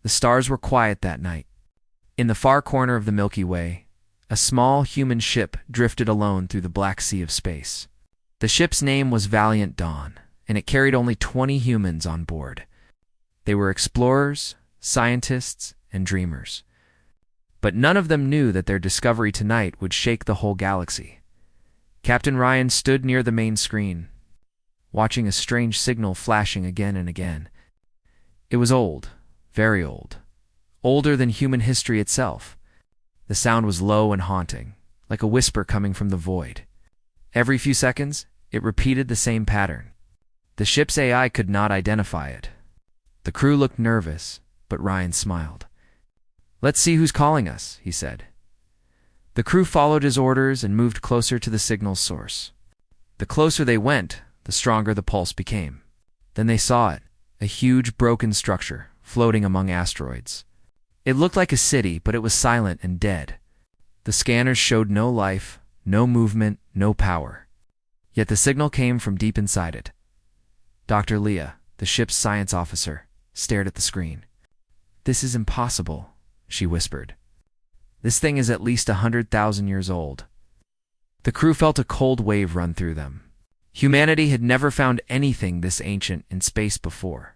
The stars were quiet that night. In the far corner of the Milky Way, a small human ship drifted alone through the black sea of space. The ship's name was Valiant Dawn, and it carried only 20 humans on board. They were explorers, scientists, and dreamers. But none of them knew that their discovery tonight would shake the whole galaxy. Captain Ryan stood near the main screen, watching a strange signal flashing again and again. It was old, very old, older than human history itself. The sound was low and haunting, like a whisper coming from the void. Every few seconds, it repeated the same pattern. The ship's AI could not identify it. The crew looked nervous, but Ryan smiled. "Let's see who's calling us," he said. The crew followed his orders and moved closer to the signal's source. The closer they went, the stronger the pulse became. Then they saw it, a huge broken structure floating among asteroids. It looked like a city, but it was silent and dead. The scanners showed no life, no movement, no power. Yet the signal came from deep inside it. Dr. Leah, the ship's science officer, stared at the screen. "This is impossible," she whispered. "This thing is at least 100,000 years old." The crew felt a cold wave run through them. Humanity had never found anything this ancient in space before.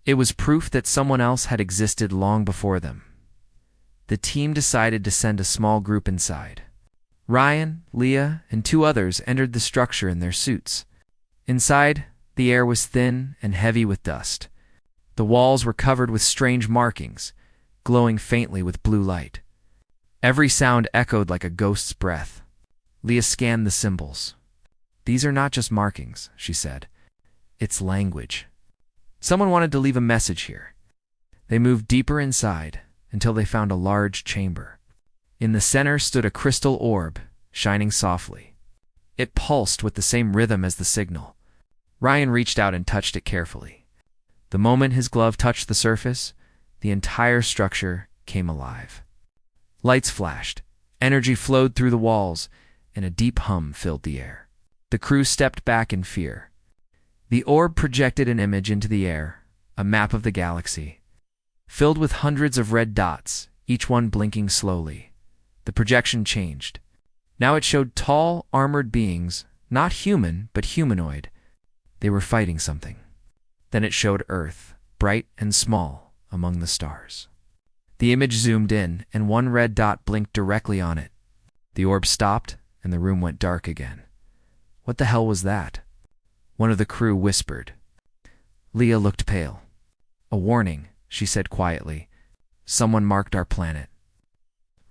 It was proof that someone else had existed long before them. The team decided to send a small group inside. Ryan, Leah, and 2 others entered the structure in their suits. Inside, the air was thin and heavy with dust. The walls were covered with strange markings, glowing faintly with blue light. Every sound echoed like a ghost's breath. Leah scanned the symbols. "These are not just markings," she said. "It's language. Someone wanted to leave a message here." They moved deeper inside until they found a large chamber. In the center stood a crystal orb, shining softly. It pulsed with the same rhythm as the signal. Ryan reached out and touched it carefully. The moment his glove touched the surface, the entire structure came alive. Lights flashed, energy flowed through the walls, and a deep hum filled the air. The crew stepped back in fear. The orb projected an image into the air, a map of the galaxy, filled with hundreds of red dots, each one blinking slowly. The projection changed. Now it showed tall, armored beings, not human, but humanoid. They were fighting something. Then it showed Earth, bright and small, among the stars. The image zoomed in, and one red dot blinked directly on it. The orb stopped, and the room went dark again. "What the hell was that?" One of the crew whispered. Leah looked pale. "A warning," she said quietly. "Someone marked our planet."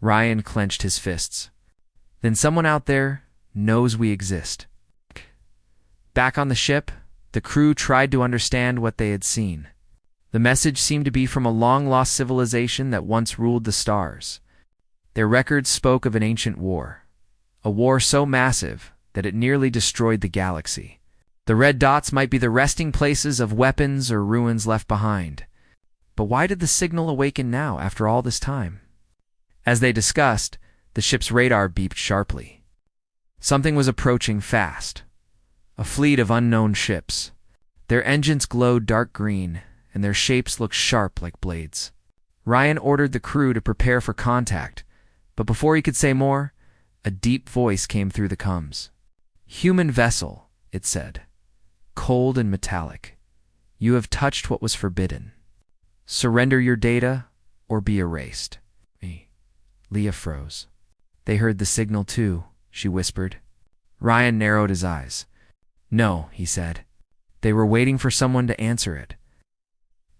Ryan clenched his fists. "Then someone out there knows we exist." Back on the ship, the crew tried to understand what they had seen. The message seemed to be from a long-lost civilization that once ruled the stars. Their records spoke of an ancient war, a war so massive that it nearly destroyed the galaxy. The red dots might be the resting places of weapons or ruins left behind. But why did the signal awaken now, after all this time? As they discussed, the ship's radar beeped sharply. Something was approaching fast. A fleet of unknown ships. Their engines glowed dark green, and their shapes looked sharp like blades. Ryan ordered the crew to prepare for contact, but before he could say more, a deep voice came through the comms. "Human vessel," it said, "cold and metallic. You have touched what was forbidden. Surrender your data or be erased." Leah froze. "They heard the signal too," she whispered. Ryan narrowed his eyes. "No," he said. "They were waiting for someone to answer it."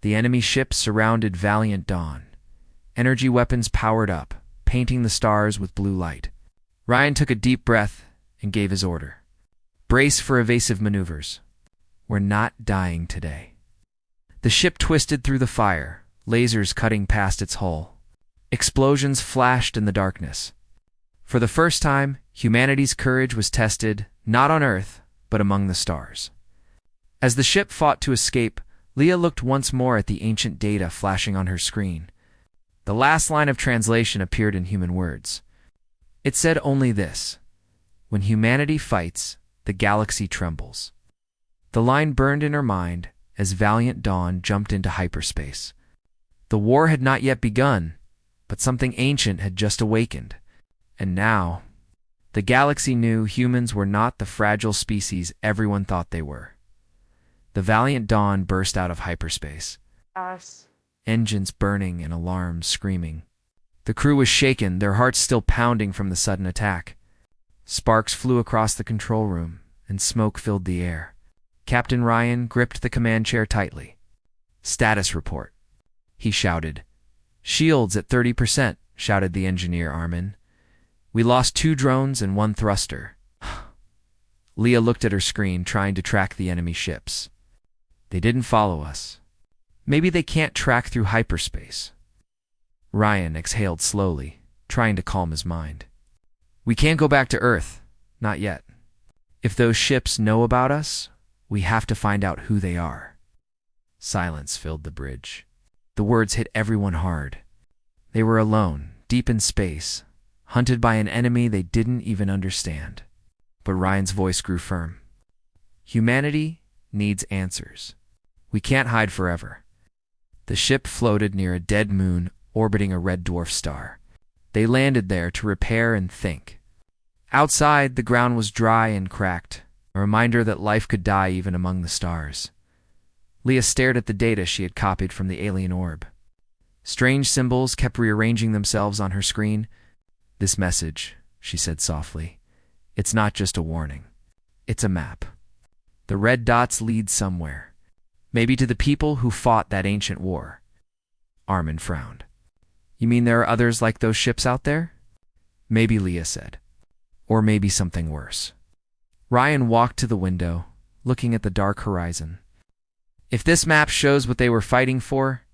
The enemy ships surrounded Valiant Dawn. Energy weapons powered up, painting the stars with blue light. Ryan took a deep breath and gave his order. "Brace for evasive maneuvers. We're not dying today." The ship twisted through the fire, lasers cutting past its hull. Explosions flashed in the darkness. For the first time, humanity's courage was tested, not on Earth, but among the stars. As the ship fought to escape, Leah looked once more at the ancient data flashing on her screen. The last line of translation appeared in human words. It said only this: "When humanity fights, the galaxy trembles." The line burned in her mind as Valiant Dawn jumped into hyperspace. The war had not yet begun, but something ancient had just awakened. And now, the galaxy knew humans were not the fragile species everyone thought they were. The valiant dawn burst out of hyperspace. Us. Engines burning and alarms screaming. The crew was shaken, their hearts still pounding from the sudden attack. Sparks flew across the control room, and smoke filled the air. Captain Ryan gripped the command chair tightly. "Status report," he shouted. "Shields at 30%, shouted the engineer Armin. "We lost 2 drones and 1 thruster." Leah looked at her screen, trying to track the enemy ships. "They didn't follow us. Maybe they can't track through hyperspace." Ryan exhaled slowly, trying to calm his mind. "We can't go back to Earth. Not yet. If those ships know about us, we have to find out who they are." Silence filled the bridge. The words hit everyone hard. They were alone, deep in space, hunted by an enemy they didn't even understand. But Ryan's voice grew firm. "Humanity needs answers. We can't hide forever." The ship floated near a dead moon orbiting a red dwarf star. They landed there to repair and think. Outside, the ground was dry and cracked, a reminder that life could die even among the stars. Leah stared at the data she had copied from the alien orb. Strange symbols kept rearranging themselves on her screen. "This message," she said softly, "it's not just a warning. It's a map. The red dots lead somewhere. Maybe to the people who fought that ancient war." Armin frowned. "You mean there are others like those ships out there?" "Maybe," Leah said. "Or maybe something worse." Ryan walked to the window, looking at the dark horizon. "If this map shows what they were fighting for,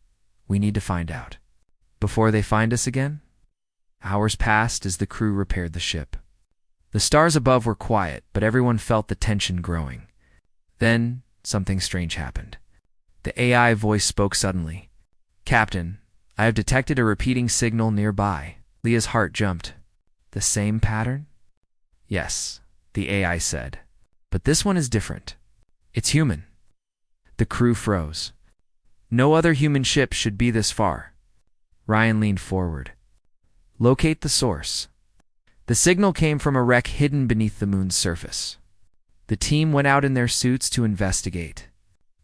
we need to find out. Before they find us again?" Hours passed as the crew repaired the ship. The stars above were quiet, but everyone felt the tension growing. Then, something strange happened. The AI voice spoke suddenly. "Captain, I have detected a repeating signal nearby." Leah's heart jumped. "The same pattern?" "Yes," the AI said. "But this one is different. It's human." The crew froze. No other human ship should be this far. Ryan leaned forward. "Locate the source." The signal came from a wreck hidden beneath the moon's surface. The team went out in their suits to investigate.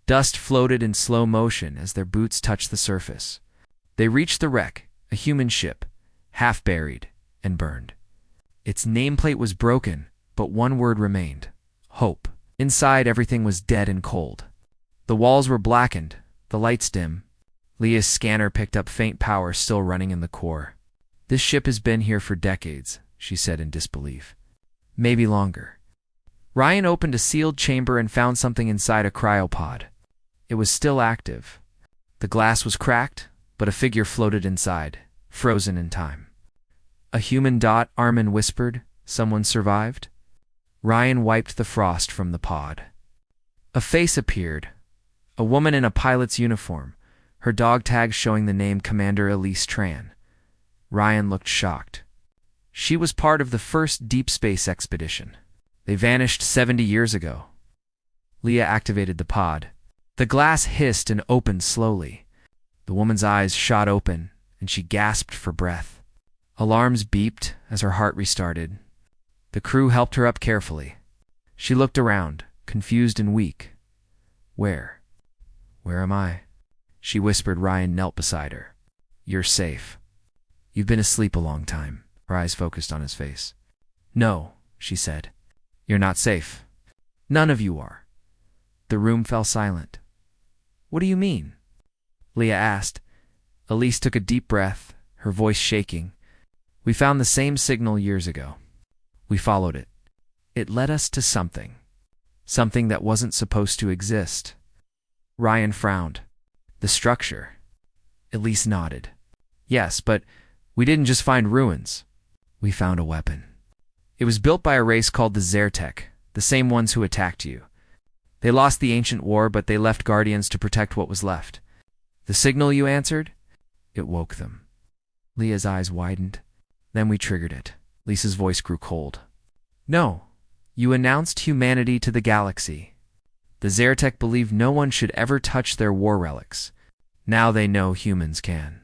Dust floated in slow motion as their boots touched the surface. They reached the wreck, a human ship, half buried and burned. Its nameplate was broken, but one word remained: hope. Inside, everything was dead and cold. The walls were blackened, the lights dim. Leah's scanner picked up faint power still running in the core. "This ship has been here for decades," she said in disbelief. "Maybe longer." Ryan opened a sealed chamber and found something inside a cryopod. It was still active. The glass was cracked, but a figure floated inside, frozen in time. "A human dot," Armin whispered. "Someone survived?" Ryan wiped the frost from the pod. A face appeared. A woman in a pilot's uniform, her dog tag showing the name Commander Elise Tran. Ryan looked shocked. She was part of the first deep space expedition. They vanished 70 years ago. Leah activated the pod. The glass hissed and opened slowly. The woman's eyes shot open, and she gasped for breath. Alarms beeped as her heart restarted. The crew helped her up carefully. She looked around, confused and weak. Where am I?" she whispered. Ryan knelt beside her. "You're safe. You've been asleep a long time." Her eyes focused on his face. "No," she said. "You're not safe. None of you are." The room fell silent. "What do you mean?" Leah asked. Elise took a deep breath, her voice shaking. "We found the same signal years ago. We followed it. It led us to something. Something that wasn't supposed to exist." Ryan frowned. "The structure." Elise nodded. "Yes, but we didn't just find ruins. We found a weapon. It was built by a race called the Zertek, the same ones who attacked you. They lost the ancient war, but they left guardians to protect what was left. The signal you answered? It woke them." Leah's eyes widened. "Then we triggered it." Lisa's voice grew cold. "No, you announced humanity to the galaxy. The Zertek believed no one should ever touch their war relics. Now they know humans can,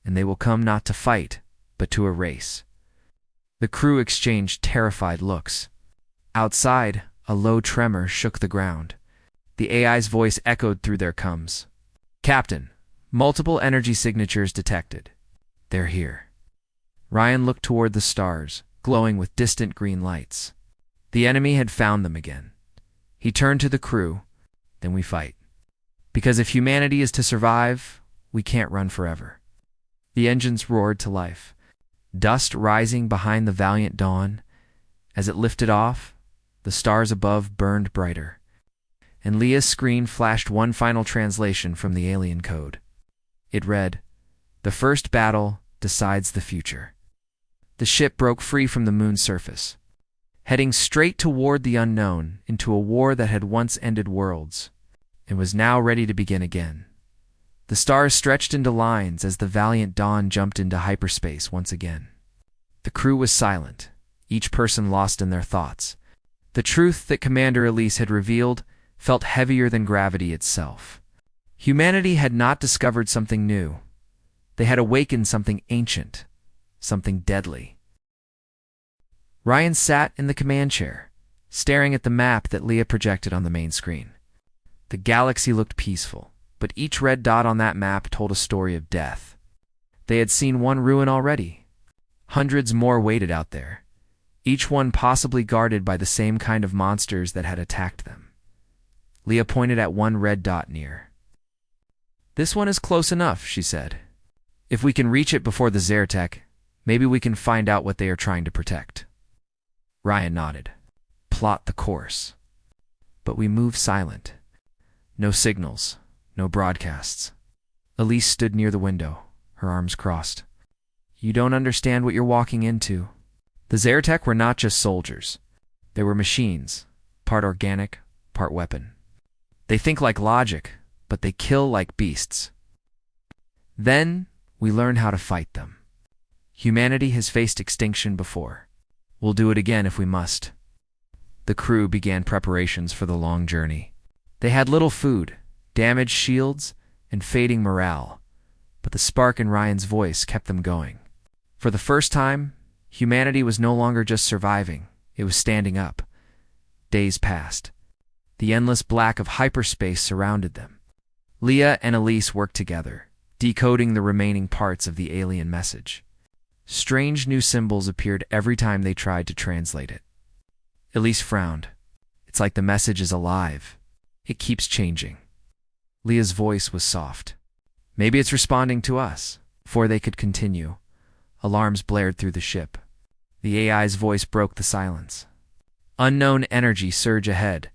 and they will come not to fight, but to erase. The crew exchanged terrified looks. Outside, a low tremor shook the ground. The AI's voice echoed through their coms. Captain, multiple energy signatures detected. They're here. Ryan looked toward the stars, glowing with distant green lights. The enemy had found them again. He turned to the crew. Then we fight. Because if humanity is to survive, we can't run forever. The engines roared to life, dust rising behind the valiant Dawn. As it lifted off, the stars above burned brighter, and Leah's screen flashed one final translation from the alien code. It read, "The first battle decides the future." The ship broke free from the moon's surface, heading straight toward the unknown into a war that had once ended worlds and was now ready to begin again. The stars stretched into lines as the valiant Dawn jumped into hyperspace once again. The crew was silent, each person lost in their thoughts. The truth that Commander Elise had revealed felt heavier than gravity itself. Humanity had not discovered something new. They had awakened something ancient, something deadly. Ryan sat in the command chair, staring at the map that Leah projected on the main screen. The galaxy looked peaceful, but each red dot on that map told a story of death. They had seen one ruin already. Hundreds more waited out there, each one possibly guarded by the same kind of monsters that had attacked them. Leah pointed at one red dot near. "This one is close enough," she said. "If we can reach it before the Zertek, maybe we can find out what they are trying to protect." Ryan nodded. "Plot the course." But we moved silent. No signals, no broadcasts. Elise stood near the window, her arms crossed. "You don't understand what you're walking into." The Zertek were not just soldiers. They were machines, part organic, part weapon. They think like logic, but they kill like beasts. Then we learn how to fight them. Humanity has faced extinction before. We'll do it again if we must. The crew began preparations for the long journey. They had little food, damaged shields, and fading morale, but the spark in Ryan's voice kept them going. For the first time, humanity was no longer just surviving, it was standing up. Days passed. The endless black of hyperspace surrounded them. Leah and Elise worked together, decoding the remaining parts of the alien message. Strange new symbols appeared every time they tried to translate it. Elise frowned. "It's like the message is alive. It keeps changing." Leah's voice was soft. "Maybe it's responding to us." Before they could continue, alarms blared through the ship. The AI's voice broke the silence. "Unknown energy surge ahead.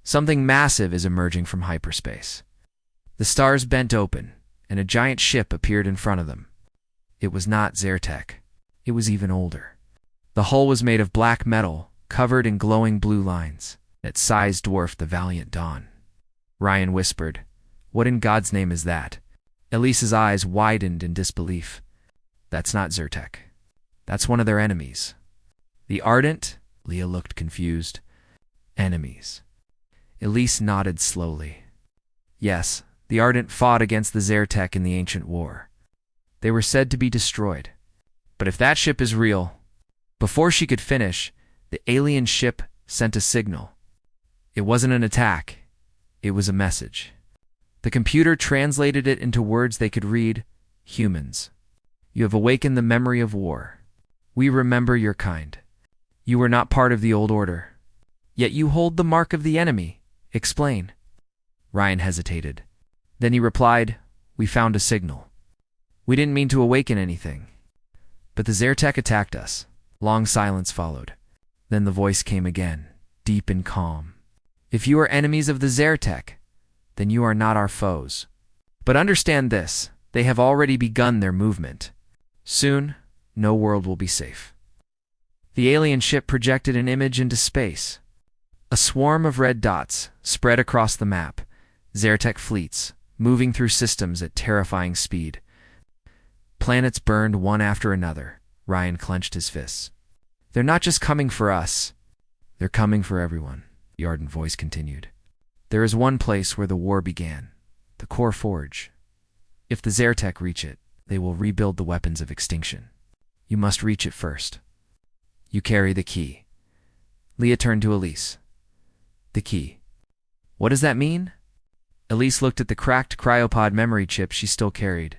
Something massive is emerging from hyperspace." The stars bent open, and a giant ship appeared in front of them. It was not Zertek. It was even older. The hull was made of black metal, covered in glowing blue lines. Its size dwarfed the valiant Dawn. Ryan whispered, "What in God's name is that?" Elise's eyes widened in disbelief. "That's not Zertek. That's one of their enemies." "The Ardent?" Leah looked confused. "Enemies." Elise nodded slowly. "Yes, the Ardent fought against the Zertek in the ancient war. They were said to be destroyed. But if that ship is real..." Before she could finish, the alien ship sent a signal. It wasn't an attack. It was a message. The computer translated it into words they could read. "Humans, you have awakened the memory of war. We remember your kind. You were not part of the old order. Yet you hold the mark of the enemy. Explain." Ryan hesitated. Then he replied, "We found a signal. We didn't mean to awaken anything. But the Zertek attacked us." Long silence followed. Then the voice came again, deep and calm. "If you are enemies of the Zertek, then you are not our foes. But understand this, they have already begun their movement. Soon, no world will be safe." The alien ship projected an image into space. A swarm of red dots spread across the map, Zertek fleets, moving through systems at terrifying speed. Planets burned one after another. Ryan clenched his fists. "They're not just coming for us. They're coming for everyone," the ardent voice continued. "There is one place where the war began, the core forge. If the Zertek reach it, they will rebuild the weapons of extinction. You must reach it first. You carry the key. Leah turned to Elise. The key. What does that mean? Elise looked at the cracked cryopod memory chip she still carried.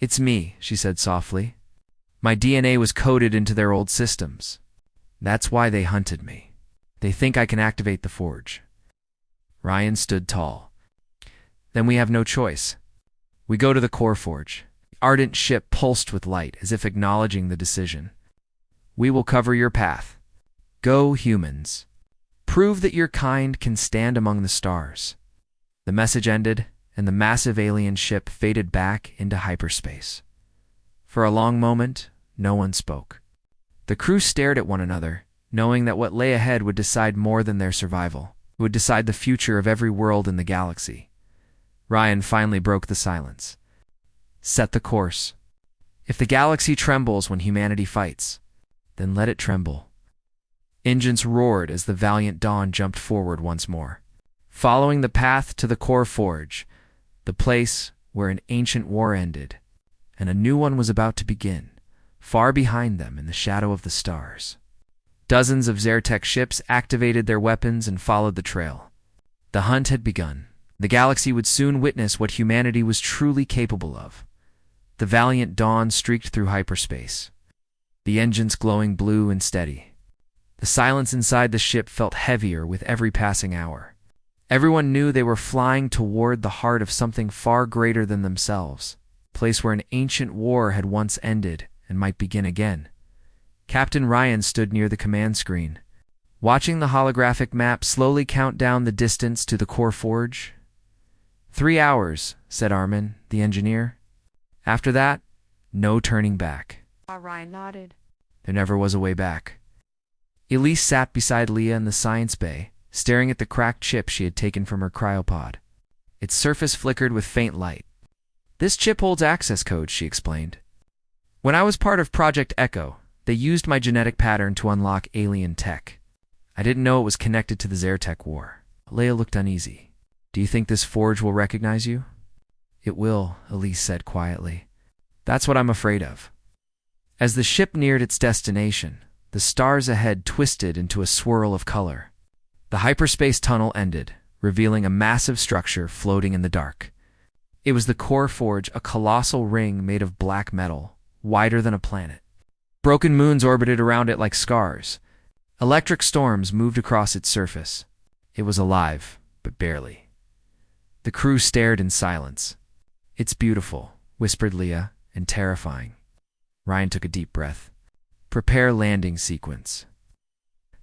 It's me, she said softly. My DNA was coded into their old systems. That's why they hunted me. They think I can activate the forge. Ryan stood tall. Then we have no choice. We go to the core forge. The ardent ship pulsed with light, as if acknowledging the decision. We will cover your path. Go, humans. Prove that your kind can stand among the stars. The message ended, and the massive alien ship faded back into hyperspace. For a long moment, no one spoke. The crew stared at one another, knowing that what lay ahead would decide more than their survival. It would decide the future of every world in the galaxy. Ryan finally broke the silence. Set the course. If the galaxy trembles when humanity fights, then let it tremble. Engines roared as the valiant Dawn jumped forward once more. Following the path to the core forge, the place where an ancient war ended, and a new one was about to begin, far behind them in the shadow of the stars. Dozens of Zertek ships activated their weapons and followed the trail. The hunt had begun. The galaxy would soon witness what humanity was truly capable of. The valiant Dawn streaked through hyperspace, the engines glowing blue and steady. The silence inside the ship felt heavier with every passing hour. Everyone knew they were flying toward the heart of something far greater than themselves, a place where an ancient war had once ended and might begin again. Captain Ryan stood near the command screen, watching the holographic map slowly count down the distance to the core forge. 3 hours, said Armin, the engineer. After that, no turning back. Ryan nodded. There never was a way back. Elise sat beside Leah in the science bay, staring at the cracked chip she had taken from her cryopod. Its surface flickered with faint light. This chip holds access codes, she explained. When I was part of Project Echo, they used my genetic pattern to unlock alien tech. I didn't know it was connected to the Zertek war. Leia looked uneasy. Do you think this forge will recognize you? It will, Elise said quietly. That's what I'm afraid of. As the ship neared its destination, the stars ahead twisted into a swirl of color. The hyperspace tunnel ended, revealing a massive structure floating in the dark. It was the core forge, a colossal ring made of black metal, wider than a planet. Broken moons orbited around it like scars. Electric storms moved across its surface. It was alive, but barely. The crew stared in silence. It's beautiful, whispered Leah, and terrifying. Ryan took a deep breath. Prepare landing sequence.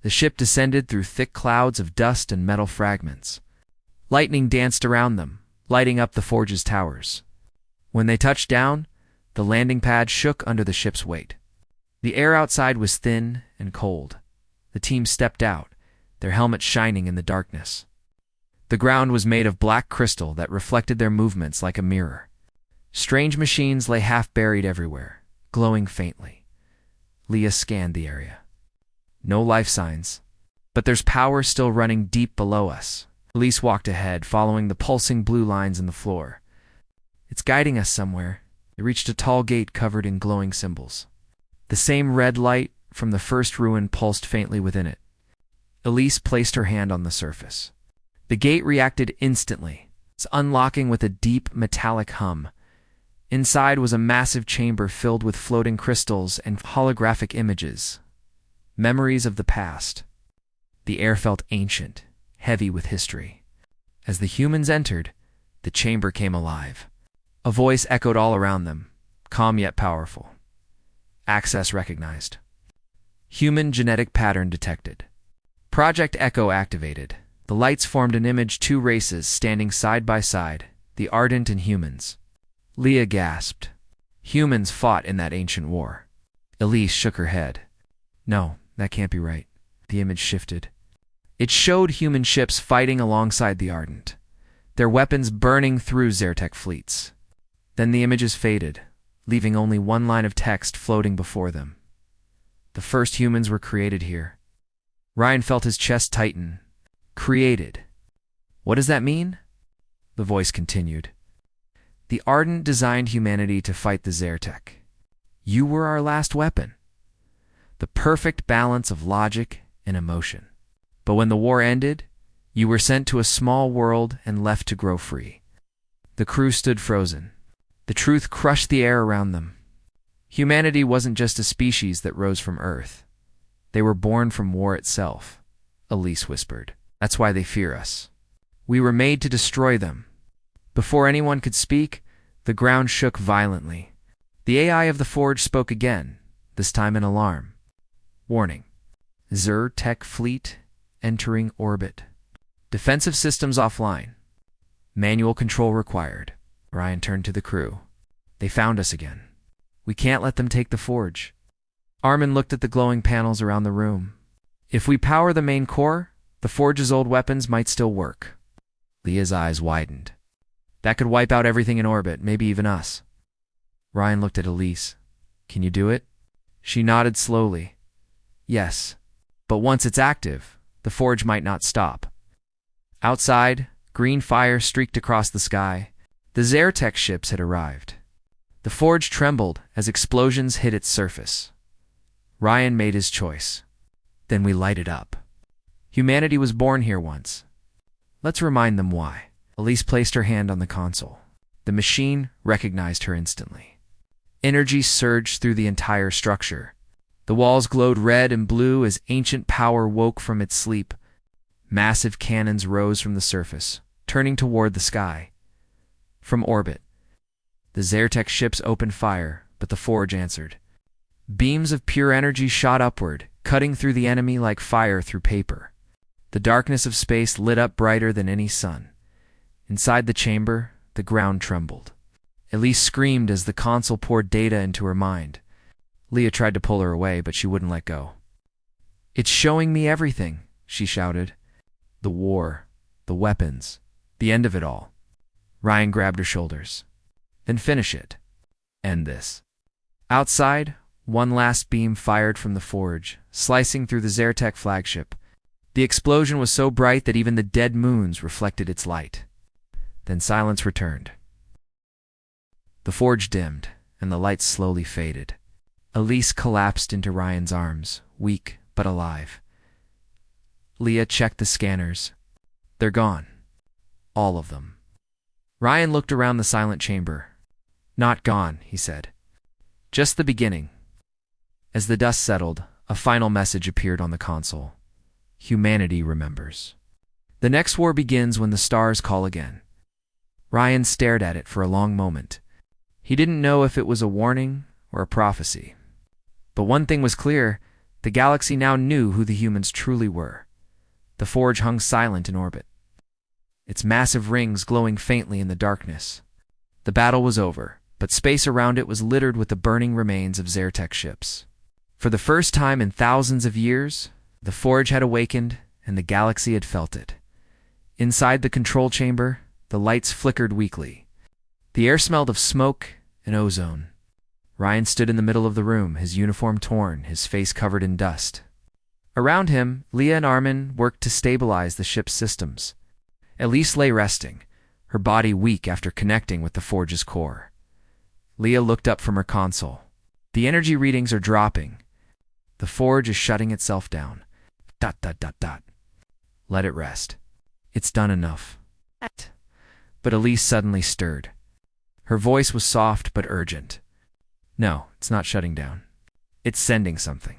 The ship descended through thick clouds of dust and metal fragments. Lightning danced around them, lighting up the forge's towers. When they touched down, the landing pad shook under the ship's weight. The air outside was thin and cold. The team stepped out, their helmets shining in the darkness. The ground was made of black crystal that reflected their movements like a mirror. Strange machines lay half-buried everywhere, glowing faintly. Leah scanned the area. No life signs, but there's power still running deep below us. Elise walked ahead, following the pulsing blue lines in the floor. It's guiding us somewhere. They reached a tall gate covered in glowing symbols. The same red light from the first ruin pulsed faintly within it. Elise placed her hand on the surface. The gate reacted instantly, its unlocking with a deep metallic hum. Inside was a massive chamber filled with floating crystals and holographic images. Memories of the past. The air felt ancient, heavy with history. As the humans entered, the chamber came alive. A voice echoed all around them, calm yet powerful. Access recognized. Human genetic pattern detected. Project Echo activated. The lights formed an image, two races standing side by side, the Ardent and humans. Leah gasped. Humans fought in that ancient war. Elise shook her head. No, that can't be right. The image shifted. It showed human ships fighting alongside the Ardent, their weapons burning through Zertek fleets. Then the images faded, leaving only one line of text floating before them. The first humans were created here. Ryan felt his chest tighten. Created. What does that mean? The voice continued. The Ardent designed humanity to fight the Zertek. You were our last weapon. The perfect balance of logic and emotion. But when the war ended, you were sent to a small world and left to grow free. The crew stood frozen. The truth crushed the air around them. Humanity wasn't just a species that rose from Earth. They were born from war itself, Elise whispered. That's why they fear us. We were made to destroy them. Before anyone could speak, the ground shook violently. The AI of the Forge spoke again, this time in alarm. Warning. Zertek fleet entering orbit. Defensive systems offline. Manual control required. Ryan turned to the crew. They found us again. We can't let them take the Forge. Armin looked at the glowing panels around the room. If we power the main core, the Forge's old weapons might still work. Leah's eyes widened. That could wipe out everything in orbit, maybe even us. Ryan looked at Elise. Can you do it? She nodded slowly. Yes, but once it's active, the Forge might not stop. Outside, green fire streaked across the sky. The Zertek ships had arrived. The Forge trembled as explosions hit its surface. Ryan made his choice. Then we light it up. Humanity was born here once. Let's remind them why. Elise placed her hand on the console. The machine recognized her instantly. Energy surged through the entire structure. The walls glowed red and blue as ancient power woke from its sleep. Massive cannons rose from the surface, turning toward the sky. From orbit, the Zertek ships opened fire, but the Forge answered. Beams of pure energy shot upward, cutting through the enemy like fire through paper. The darkness of space lit up brighter than any sun. Inside the chamber, the ground trembled. Elise screamed as the console poured data into her mind. Leah tried to pull her away, but she wouldn't let go. It's showing me everything, she shouted. The war, the weapons, the end of it all. Ryan grabbed her shoulders. Then finish it. End this. Outside, one last beam fired from the Forge, slicing through the Zertek flagship. The explosion was so bright that even the dead moons reflected its light. Then silence returned. The Forge dimmed, and the lights slowly faded. Elise collapsed into Ryan's arms, weak but alive. Leah checked the scanners. They're gone. All of them. Ryan looked around the silent chamber. Not gone, he said. Just the beginning. As the dust settled, a final message appeared on the console. Humanity remembers. The next war begins when the stars call again. Ryan stared at it for a long moment. He didn't know if it was a warning or a prophecy. But one thing was clear, the galaxy now knew who the humans truly were. The Forge hung silent in orbit, its massive rings glowing faintly in the darkness. The battle was over, but space around it was littered with the burning remains of Zertek ships. For the first time in thousands of years, the Forge had awakened and the galaxy had felt it. Inside the control chamber, the lights flickered weakly. The air smelled of smoke and ozone. Ryan stood in the middle of the room, his uniform torn, his face covered in dust. Around him, Leah and Armin worked to stabilize the ship's systems. Elise lay resting, her body weak after connecting with the Forge's core. Leah looked up from her console. The energy readings are dropping. The Forge is shutting itself down. ... Let it rest. It's done enough. But Elise suddenly stirred. Her voice was soft but urgent. No, it's not shutting down. It's sending something.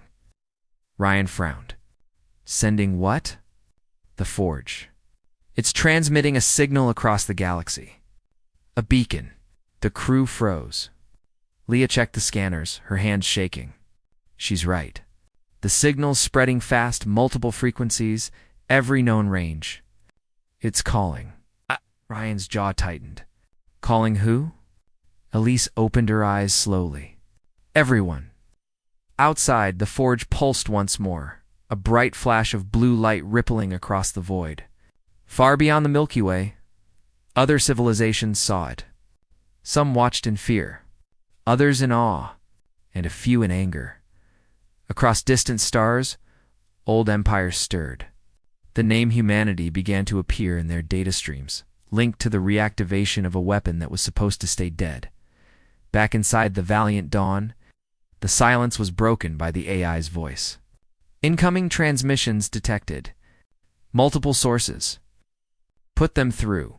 Ryan frowned. Sending what? The Forge. It's transmitting a signal across the galaxy. A beacon. The crew froze. Leah checked the scanners, her hands shaking. She's right. The signal's spreading fast, multiple frequencies, every known range. It's calling. Ryan's jaw tightened. Calling who? Elise opened her eyes slowly. Everyone. Outside, the Forge pulsed once more, a bright flash of blue light rippling across the void. Far beyond the Milky Way, other civilizations saw it. Some watched in fear, others in awe, and a few in anger. Across distant stars, old empires stirred. The name humanity began to appear in their data streams. linked to the reactivation of a weapon that was supposed to stay dead. Back inside the Valiant Dawn, the silence was broken by the AI's voice. Incoming transmissions detected. Multiple sources. Put them through.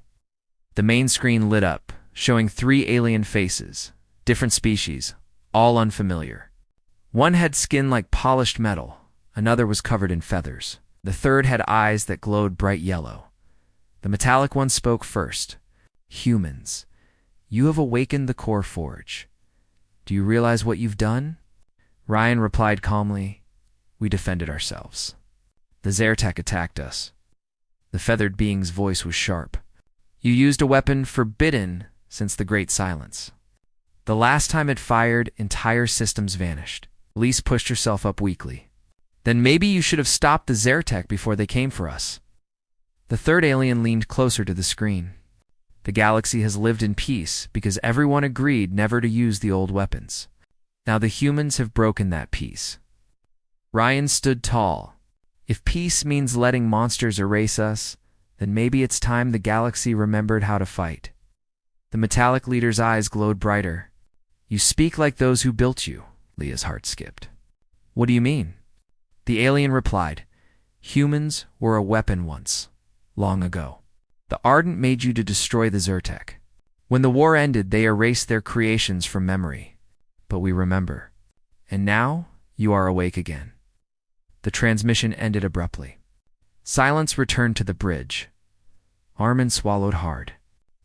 The main screen lit up, showing 3 alien faces, different species, all unfamiliar. One had skin like polished metal, another was covered in feathers. The third had eyes that glowed bright yellow. The metallic one spoke first. "Humans, you have awakened the core forge. Do you realize what you've done?" Ryan replied calmly, "We defended ourselves. The Zertek attacked us." The feathered being's voice was sharp. "You used a weapon forbidden since the Great Silence. The last time it fired, entire systems vanished." Lise pushed herself up weakly. "Then maybe you should have stopped the Zertek before they came for us." The third alien leaned closer to the screen. "The galaxy has lived in peace because everyone agreed never to use the old weapons. Now the humans have broken that peace." Ryan stood tall. If peace means letting monsters erase us, then maybe it's time the galaxy remembered how to fight. The metallic leader's eyes glowed brighter. "You speak like those who built you." Leah's heart skipped. "What do you mean?" The alien replied, "Humans were a weapon once, long ago. The Ardent made you to destroy the Zertek. When the war ended, they erased their creations from memory. But we remember. And now, you are awake again." The transmission ended abruptly. Silence returned to the bridge. Armin swallowed hard.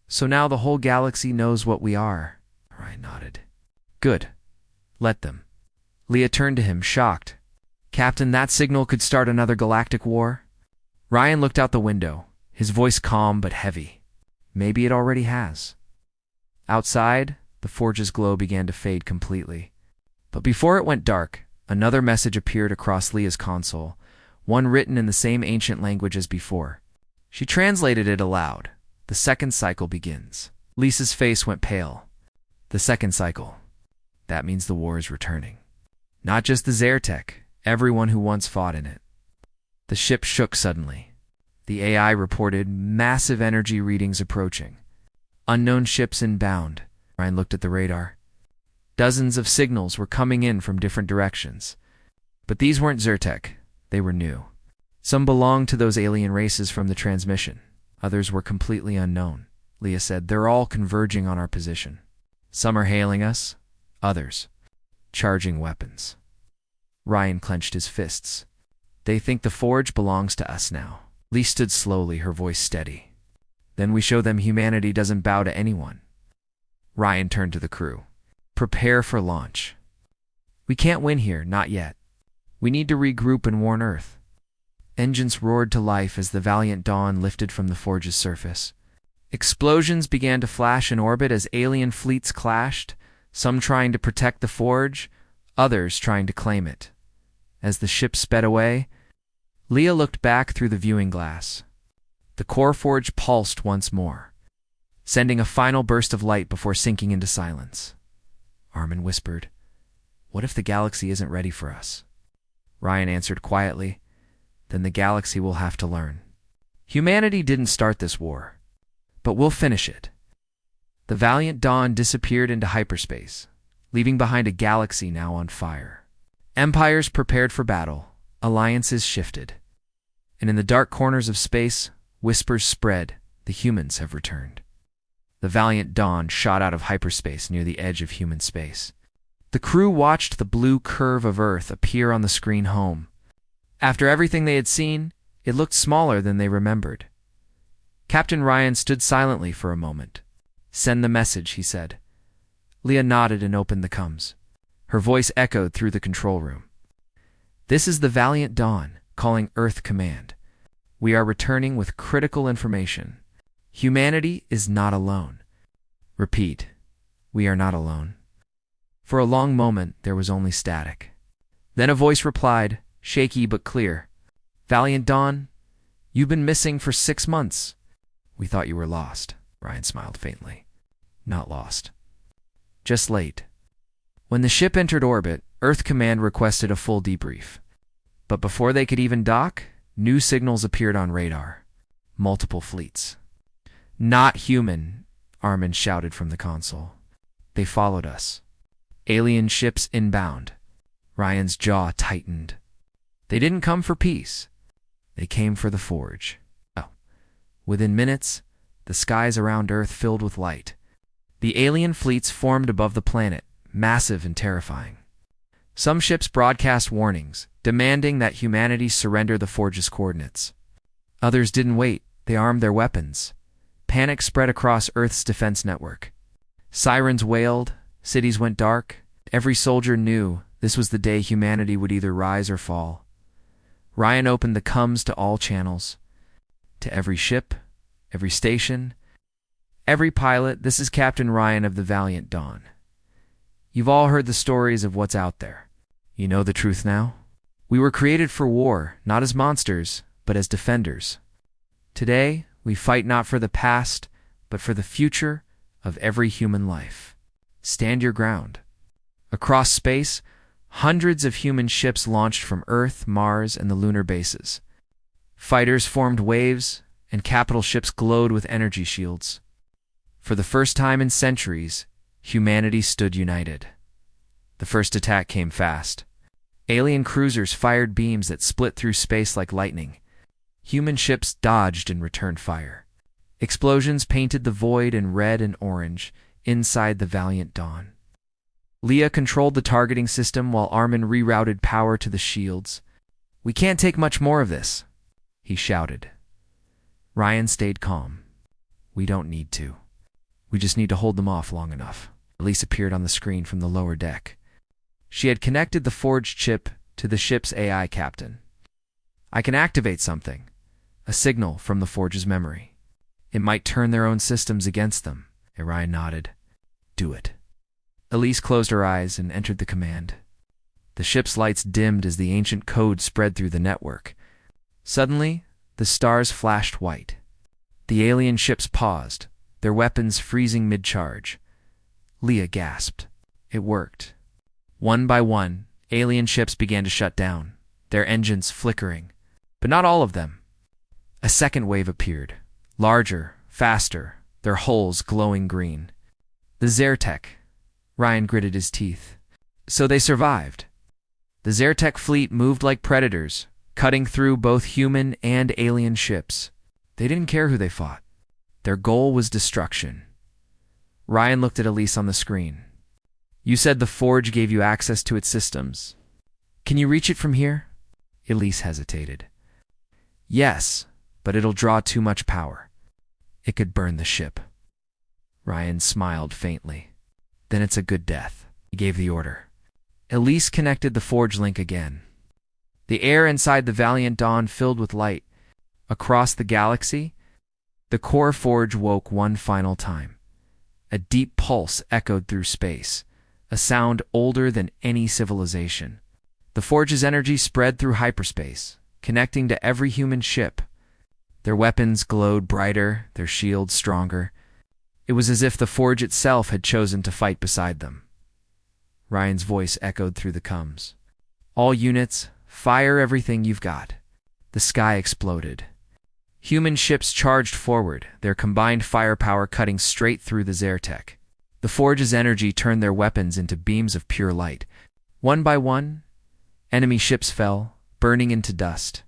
"So now the whole galaxy knows what we are." Ryan nodded. "Good. Let them." Leah turned to him, shocked. "Captain, that signal could start another galactic war?" Ryan looked out the window, his voice calm but heavy. "Maybe it already has." Outside, the forge's glow began to fade completely. But before it went dark, another message appeared across Leah's console, one written in the same ancient language as before. She translated it aloud. "The second cycle begins." Lisa's face went pale. "The second cycle. That means the war is returning. Not just the Zertek, everyone who once fought in it." The ship shook suddenly. The AI reported massive energy readings approaching. Unknown ships inbound. Ryan looked at the radar. Dozens of signals were coming in from different directions. But these weren't Zertek. They were new. Some belonged to those alien races from the transmission. Others were completely unknown. Leah said, "They're all converging on our position. Some are hailing us, others charging weapons." Ryan clenched his fists. "They think the forge belongs to us now." Lee stood slowly, her voice steady. "Then we show them humanity doesn't bow to anyone." Ryan turned to the crew. "Prepare for launch. We can't win here, not yet. We need to regroup and warn Earth." Engines roared to life as the Valiant Dawn lifted from the forge's surface. Explosions began to flash in orbit as alien fleets clashed, some trying to protect the forge, others trying to claim it. As the ship sped away, Leah looked back through the viewing glass. The core forge pulsed once more, sending a final burst of light before sinking into silence. Armin whispered, "What if the galaxy isn't ready for us?" Ryan answered quietly, "Then the galaxy will have to learn. Humanity didn't start this war, but we'll finish it." The Valiant Dawn disappeared into hyperspace, leaving behind a galaxy now on fire. Empires prepared for battle, alliances shifted. And in the dark corners of space, whispers spread, "The humans have returned." The Valiant Dawn shot out of hyperspace near the edge of human space. The crew watched the blue curve of Earth appear on the screen home. After everything they had seen, it looked smaller than they remembered. Captain Ryan stood silently for a moment. "Send the message," he said. Leah nodded and opened the comms. Her voice echoed through the control room. "This is the Valiant Dawn, calling Earth Command. We are returning with critical information. Humanity is not alone. Repeat, we are not alone." For a long moment, there was only static. Then a voice replied, shaky but clear. "Valiant Dawn, you've been missing for 6 months. We thought you were lost." Ryan smiled faintly. "Not lost. Just late." When the ship entered orbit, Earth Command requested a full debrief. But before they could even dock, new signals appeared on radar. Multiple fleets. Not human, Armin shouted from the console. They followed us. Alien ships inbound. Ryan's jaw tightened. They didn't come for peace. They came for the forge. Oh. Within minutes, the skies around Earth filled with light. The alien fleets formed above the planet, massive and terrifying. Some ships broadcast warnings, demanding that humanity surrender the forge's coordinates. Others didn't wait. They armed their weapons. Panic spread across Earth's defense network. Sirens wailed, cities went dark. Every soldier knew this was the day humanity would either rise or fall. Ryan opened the comms to all channels. To every ship, every station, every pilot, this is Captain Ryan of the Valiant Dawn. You've all heard the stories of what's out there. You know the truth now? We were created for war, not as monsters, but as defenders. Today, we fight not for the past, but for the future of every human life. Stand your ground. Across space, hundreds of human ships launched from Earth, Mars, and the lunar bases. Fighters formed waves, and capital ships glowed with energy shields. For the first time in centuries, humanity stood united. The first attack came fast. Alien cruisers fired beams that split through space like lightning. Human ships dodged and returned fire. Explosions painted the void in red and orange inside the Valiant Dawn. Leah controlled the targeting system while Armin rerouted power to the shields. "We can't take much more of this," he shouted. Ryan stayed calm. "We don't need to. We just need to hold them off long enough." Elise appeared on the screen from the lower deck. She had connected the forged chip to the ship's AI captain. "I can activate something, a signal from the forge's memory. It might turn their own systems against them." Ryan nodded. "Do it." Elise closed her eyes and entered the command. The ship's lights dimmed as the ancient code spread through the network. Suddenly, the stars flashed white. The alien ships paused, their weapons freezing mid-charge. Leah gasped. It worked. One by one, alien ships began to shut down, their engines flickering. But not all of them. A second wave appeared, larger, faster, their hulls glowing green. The Zertek. Ryan gritted his teeth. So they survived. The Zertek fleet moved like predators, cutting through both human and alien ships. They didn't care who they fought. Their goal was destruction. Ryan looked at Elise on the screen. "You said the Forge gave you access to its systems. Can you reach it from here?" Elise hesitated. "Yes, but it'll draw too much power. It could burn the ship." Ryan smiled faintly. "Then it's a good death." He gave the order. Elise connected the Forge link again. The air inside the Valiant Dawn filled with light. Across the galaxy, the core Forge woke one final time. A deep pulse echoed through space, a sound older than any civilization. The Forge's energy spread through hyperspace, connecting to every human ship. Their weapons glowed brighter, their shields stronger. It was as if the Forge itself had chosen to fight beside them. Ryan's voice echoed through the comms. "All units, fire everything you've got." The sky exploded. Human ships charged forward, their combined firepower cutting straight through the Zertek. The Forge's energy turned their weapons into beams of pure light. One by one, enemy ships fell, burning into dust.